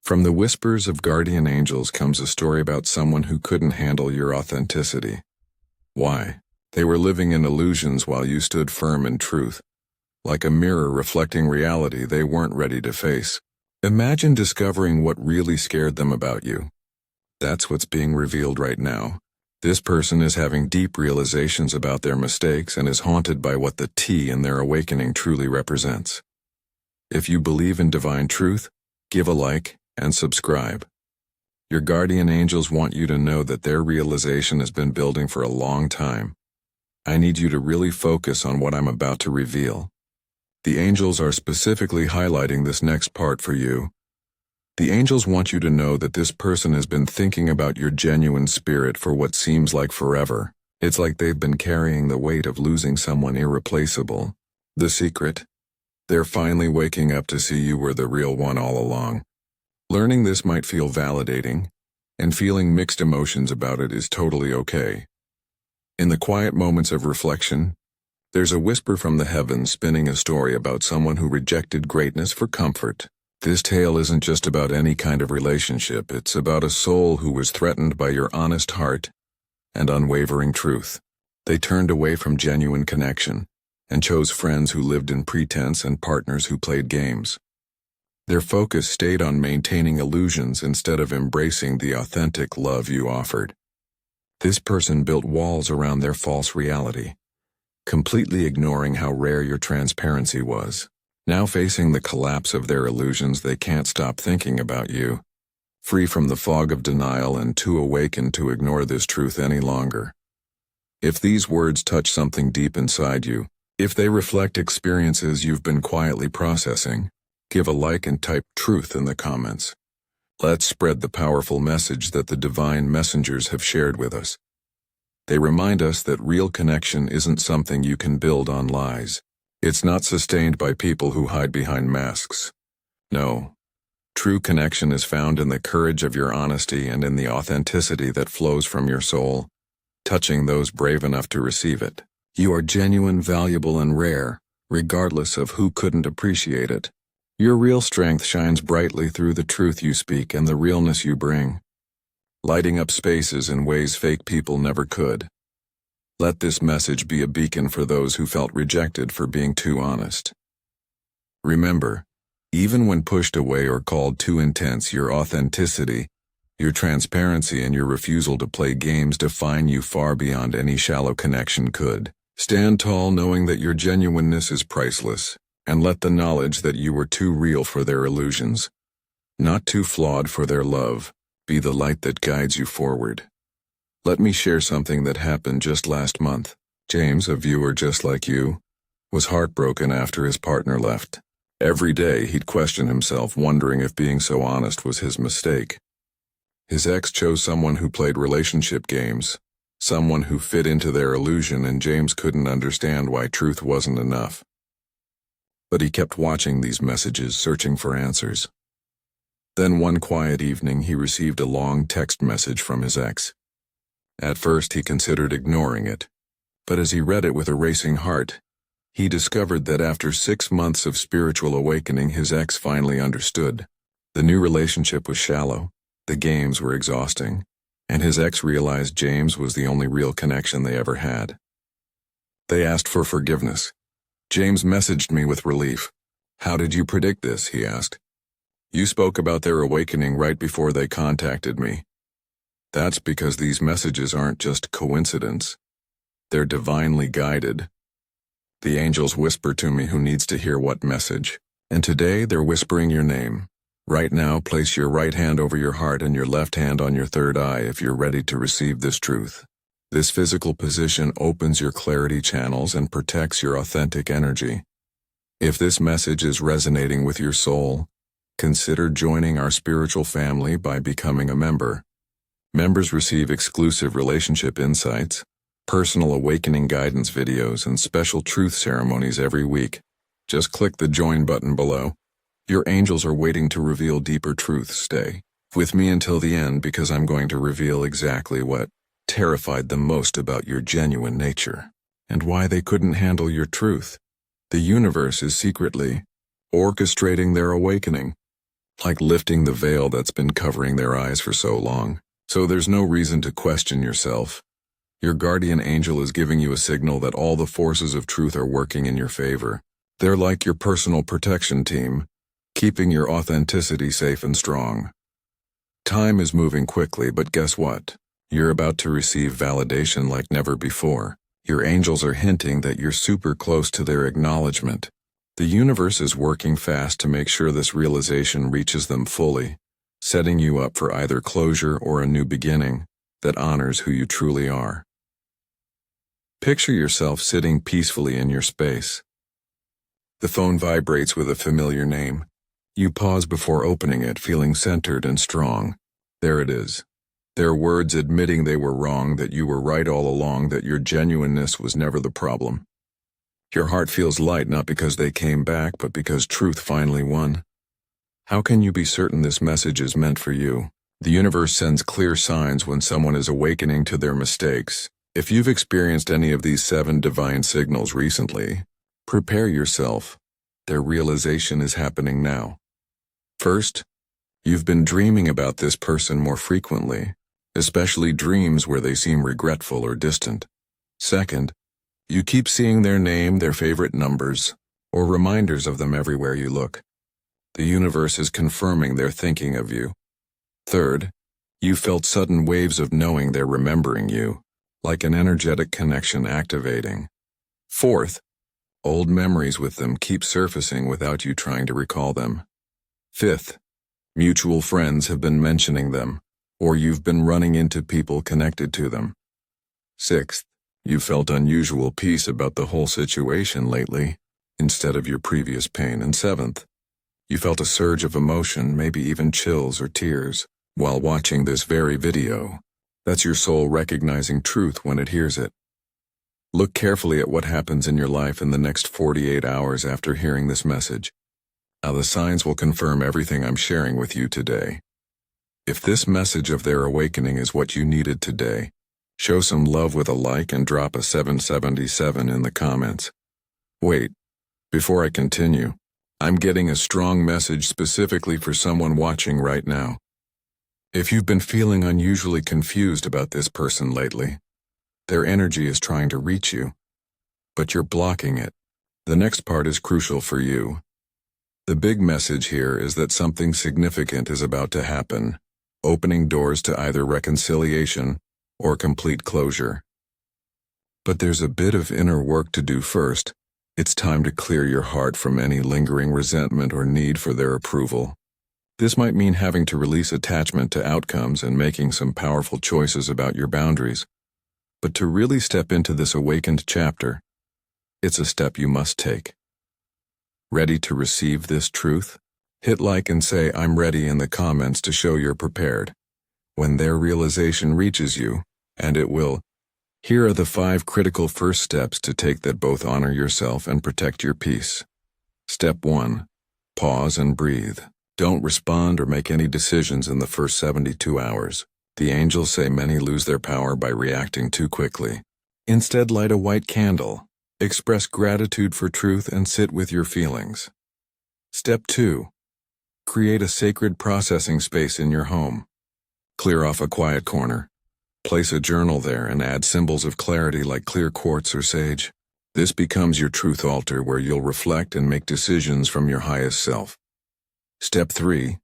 From the whispers of guardian angels comes a story about someone who couldn't handle your authenticity. Why? They were living in illusions while you stood firm in truth. Like a mirror reflecting reality they weren't ready to face. Imagine discovering what really scared them about you. That's what's being revealed right now. This person is having deep realizations about their mistakes and is haunted by what the T in their awakening truly represents. If you believe in divine truth, give a like and subscribe. Your guardian angels want you to know that their realization has been building for a long time. I need you to really focus on what I'm about to reveal. The angels are specifically highlighting this next part for you. The angels want you to know that this person has been thinking about your genuine spirit for what seems like forever. It's like they've been carrying the weight of losing someone irreplaceable. The secret? They're finally waking up to see you were the real one all along. Learning this might feel validating, and feeling mixed emotions about it is totally okay. In the quiet moments of reflection, there's a whisper from the heavens spinning a story about someone who rejected greatness for comfort. This tale isn't just about any kind of relationship, it's about a soul who was threatened by your honest heart and unwavering truth. They turned away from genuine connection and chose friends who lived in pretense and partners who played games. Their focus stayed on maintaining illusions instead of embracing the authentic love you offered. This person built walls around their false reality, completely ignoring how rare your transparency was. Now facing the collapse of their illusions, they can't stop thinking about you, free from the fog of denial and too awakened to ignore this truth any longer. If these words touch something deep inside you, if they reflect experiences you've been quietly processing, give a like and type truth in the comments. Let's spread the powerful message that the divine messengers have shared with us. They remind us that real connection isn't something you can build on lies. It's not sustained by people who hide behind masks. No. True connection is found in the courage of your honesty and in the authenticity that flows from your soul, touching those brave enough to receive it. You are genuine, valuable, and rare, regardless of who couldn't appreciate it. Your real strength shines brightly through the truth you speak and the realness you bring, lighting up spaces in ways fake people never could. Let this message be a beacon for those who felt rejected for being too honest. Remember, even when pushed away or called too intense, your authenticity, your transparency, and your refusal to play games define you far beyond any shallow connection could. Stand tall knowing that your genuineness is priceless, and let the knowledge that you were too real for their illusions, not too flawed for their love, be the light that guides you forward. Let me share something that happened just last month. James, a viewer just like you, was heartbroken after his partner left. Every day he'd question himself, wondering if being so honest was his mistake. His ex chose someone who played relationship games, someone who fit into their illusion, and James couldn't understand why truth wasn't enough. But he kept watching these messages, searching for answers. Then one quiet evening he received a long text message from his ex. At first he considered ignoring it, but as he read it with a racing heart, he discovered that after 6 months of spiritual awakening, his ex finally understood. The new relationship was shallow, the games were exhausting, and his ex realized James was the only real connection they ever had. They asked for forgiveness. James messaged me with relief. "How did you predict this?" he asked. "You spoke about their awakening right before they contacted me." That's because these messages aren't just coincidence. They're divinely guided. The angels whisper to me who needs to hear what message. And today they're whispering your name. Right now, place your right hand over your heart and your left hand on your third eye if you're ready to receive this truth. This physical position opens your clarity channels and protects your authentic energy. If this message is resonating with your soul, consider joining our spiritual family by becoming a member. Members receive exclusive relationship insights, personal awakening guidance videos, and special truth ceremonies every week. Just click the join button below. Your angels are waiting to reveal deeper truths. Stay with me until the end because I'm going to reveal exactly what terrified them most about your genuine nature and why they couldn't handle your truth. The universe is secretly orchestrating their awakening. like lifting the veil that's been covering their eyes for so long. So there's no reason to question yourself. Your guardian angel is giving you a signal that all the forces of truth are working in your favor. They're like your personal protection team, keeping your authenticity safe and strong. Time is moving quickly, but guess what? You're about to receive validation like never before. Your angels are hinting that you're super close to their acknowledgement. The universe is working fast to make sure this realization reaches them fully, setting you up for either closure or a new beginning that honors who you truly are. Picture yourself sitting peacefully in your space. The phone vibrates with a familiar name. You pause before opening it, feeling centered and strong. There it is. Their words admitting they were wrong, that you were right all along, that your genuineness was never the problem. Your heart feels light not because they came back, but because truth finally won. How can you be certain this message is meant for you? The universe sends clear signs when someone is awakening to their mistakes. If you've experienced any of these 7 divine signals recently, prepare yourself. Their realization is happening now. First, you've been dreaming about this person more frequently, especially dreams where they seem regretful or distant. Second, you keep seeing their name, their favorite numbers, or reminders of them everywhere you look. The universe is confirming they're thinking of you. Third, you felt sudden waves of knowing they're remembering you, like an energetic connection activating. Fourth, old memories with them keep surfacing without you trying to recall them. Fifth, mutual friends have been mentioning them, or you've been running into people connected to them. Sixth, you felt unusual peace about the whole situation lately, instead of your previous pain. And seventh, you felt a surge of emotion, maybe even chills or tears, while watching this very video. That's your soul recognizing truth when it hears it. Look carefully at what happens in your life in the next 48 hours after hearing this message. Now the signs will confirm everything I'm sharing with you today. If this message of their awakening is what you needed today, show some love with a like and drop a 777 in the comments. Wait, before I continue, I'm getting a strong message specifically for someone watching right now. If you've been feeling unusually confused about this person lately, their energy is trying to reach you, but you're blocking it. The next part is crucial for you. The big message here is that something significant is about to happen, opening doors to either reconciliation or complete closure. But there's a bit of inner work to do first. It's time to clear your heart from any lingering resentment or need for their approval. This might mean having to release attachment to outcomes and making some powerful choices about your boundaries. But to really step into this awakened chapter, it's a step you must take. Ready to receive this truth? Hit like and say "I'm ready" in the comments to show you're prepared. When their realization reaches you, and it will, here are the 5 critical first steps to take that both honor yourself and protect your peace. Step 1. Pause and breathe. Don't respond or make any decisions in the first 72 hours. The angels say many lose their power by reacting too quickly. Instead, light a white candle. Express gratitude for truth and sit with your feelings. Step 2. Create a sacred processing space in your home. Clear off a quiet corner. Place a journal there and add symbols of clarity like clear quartz or sage. This becomes your truth altar where you'll reflect and make decisions from your highest self. Step 3.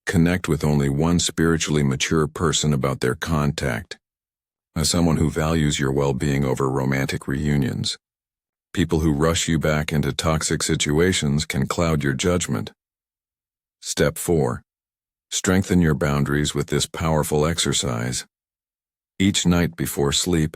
Connect with only one spiritually mature person about their contact. As someone who values your well-being over romantic reunions. People who rush you back into toxic situations can cloud your judgment. Step 4. Strengthen your boundaries with this powerful exercise. Each night before sleep,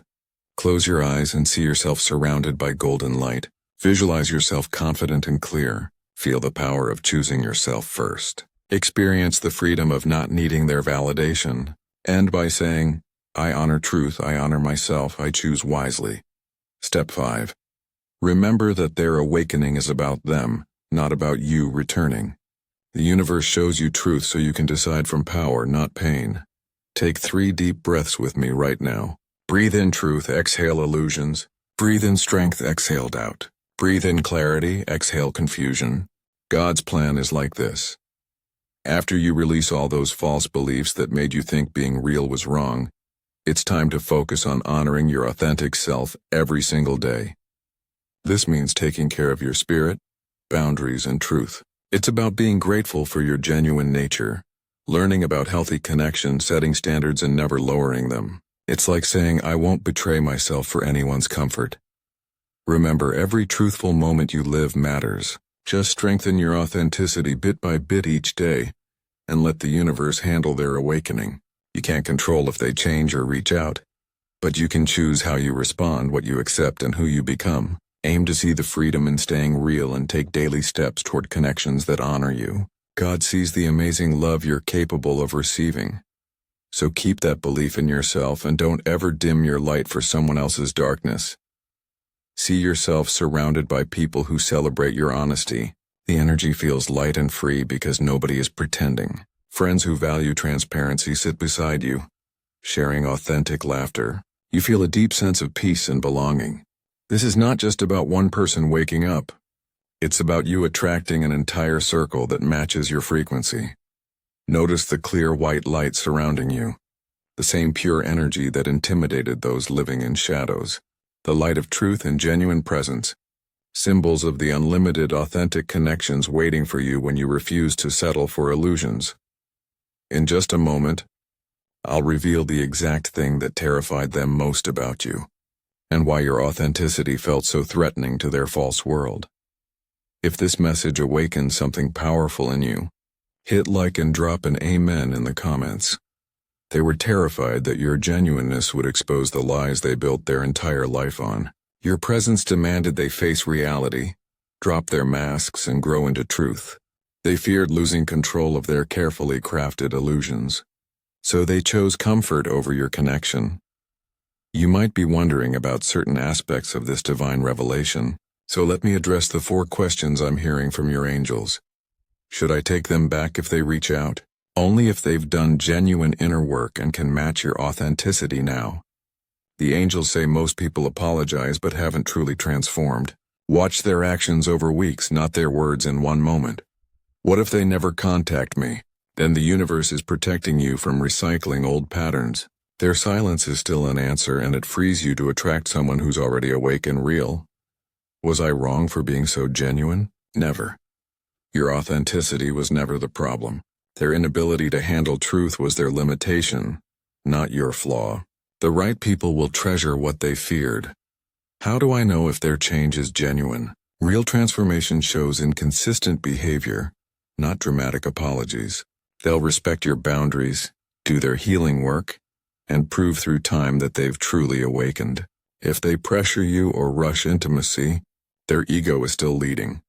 close your eyes and see yourself surrounded by golden light. Visualize yourself confident and clear. Feel the power of choosing yourself first. Experience the freedom of not needing their validation. End by saying, "I honor truth, I honor myself, I choose wisely." Step 5. Remember that their awakening is about them, not about you returning. The universe shows you truth so you can decide from power, not pain. Take 3 deep breaths with me right now. Breathe in truth, exhale illusions. Breathe in strength, exhale doubt. Breathe in clarity, exhale confusion. God's plan is like this. After you release all those false beliefs that made you think being real was wrong, it's time to focus on honoring your authentic self every single day. This means taking care of your spirit, boundaries, and truth. It's about being grateful for your genuine nature, learning about healthy connection, setting standards, and never lowering them. It's like saying, I won't betray myself for anyone's comfort. Remember, every truthful moment you live matters. Just strengthen your authenticity bit by bit each day, and let the universe handle their awakening. You can't control if they change or reach out, but you can choose how you respond, what you accept, and who you become. Aim to see the freedom in staying real and take daily steps toward connections that honor you. God sees the amazing love you're capable of receiving. So keep that belief in yourself and don't ever dim your light for someone else's darkness. See yourself surrounded by people who celebrate your honesty. The energy feels light and free because nobody is pretending. Friends who value transparency sit beside you, sharing authentic laughter. You feel a deep sense of peace and belonging. This is not just about one person waking up. It's about you attracting an entire circle that matches your frequency. Notice the clear white light surrounding you, the same pure energy that intimidated those living in shadows. The light of truth and genuine presence, symbols of the unlimited authentic connections waiting for you when you refuse to settle for illusions. In just a moment, I'll reveal the exact thing that terrified them most about you, and why your authenticity felt so threatening to their false world. If this message awakens something powerful in you, hit like and drop an amen in the comments. They were terrified that your genuineness would expose the lies they built their entire life on. Your presence demanded they face reality, drop their masks, and grow into truth. They feared losing control of their carefully crafted illusions, so they chose comfort over your connection. You might be wondering about certain aspects of this divine revelation, so let me address the 4 questions I'm hearing from your angels. Should I take them back if they reach out? Only if they've done genuine inner work and can match your authenticity now. The angels say most people apologize but haven't truly transformed. Watch their actions over weeks, not their words in one moment. What if they never contact me? Then the universe is protecting you from recycling old patterns. Their silence is still an answer, and it frees you to attract someone who's already awake and real. Was I wrong for being so genuine? Never. Your authenticity was never the problem. Their inability to handle truth was their limitation, not your flaw. The right people will treasure what they feared. How do I know if their change is genuine? Real transformation shows in consistent behavior, not dramatic apologies. They'll respect your boundaries, do their healing work, and prove through time that they've truly awakened. If they pressure you or rush intimacy, their ego is still leading.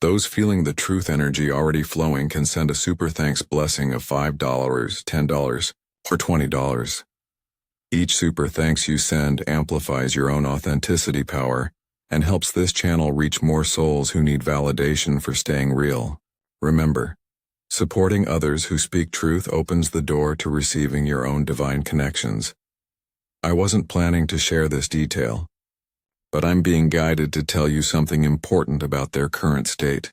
Those feeling the truth energy already flowing can send a super thanks blessing of $5, $10, or $20. Each super thanks you send amplifies your own authenticity power and helps this channel reach more souls who need validation for staying real. Remember, supporting others who speak truth opens the door to receiving your own divine connections. I wasn't planning to share this detail, but I'm being guided to tell you something important about their current state.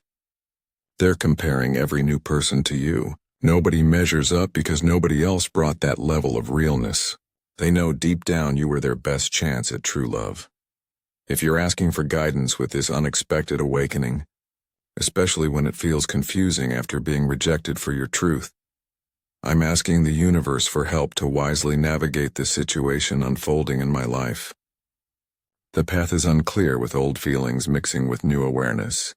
They're comparing every new person to you. Nobody measures up because nobody else brought that level of realness. They know deep down you were their best chance at true love. If you're asking for guidance with this unexpected awakening, especially when it feels confusing after being rejected for your truth, I'm asking the universe for help to wisely navigate this situation unfolding in my life. The path is unclear with old feelings mixing with new awareness,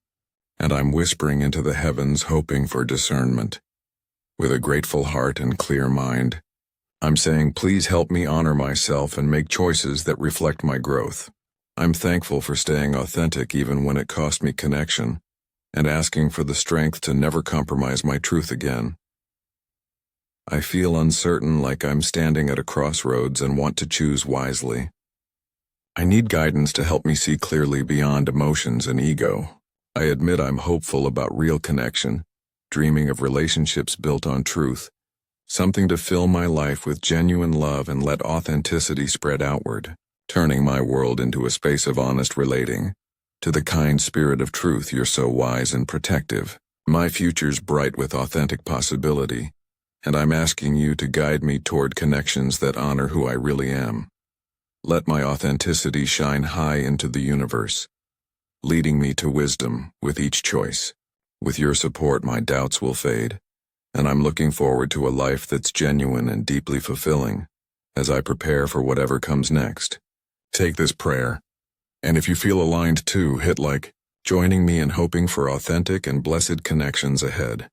and I'm whispering into the heavens hoping for discernment. With a grateful heart and clear mind, I'm saying, please help me honor myself and make choices that reflect my growth. I'm thankful for staying authentic even when it cost me connection, and asking for the strength to never compromise my truth again. I feel uncertain, like I'm standing at a crossroads and want to choose wisely. I need guidance to help me see clearly beyond emotions and ego. I admit I'm hopeful about real connection, dreaming of relationships built on truth, something to fill my life with genuine love and let authenticity spread outward, turning my world into a space of honest relating. To the kind spirit of truth, you're so wise and protective. My future's bright with authentic possibility, and I'm asking you to guide me toward connections that honor who I really am. Let my authenticity shine high into the universe, leading me to wisdom with each choice. With your support, my doubts will fade, and I'm looking forward to a life that's genuine and deeply fulfilling as I prepare for whatever comes next. Take this prayer, and if you feel aligned too, hit like, joining me in hoping for authentic and blessed connections ahead.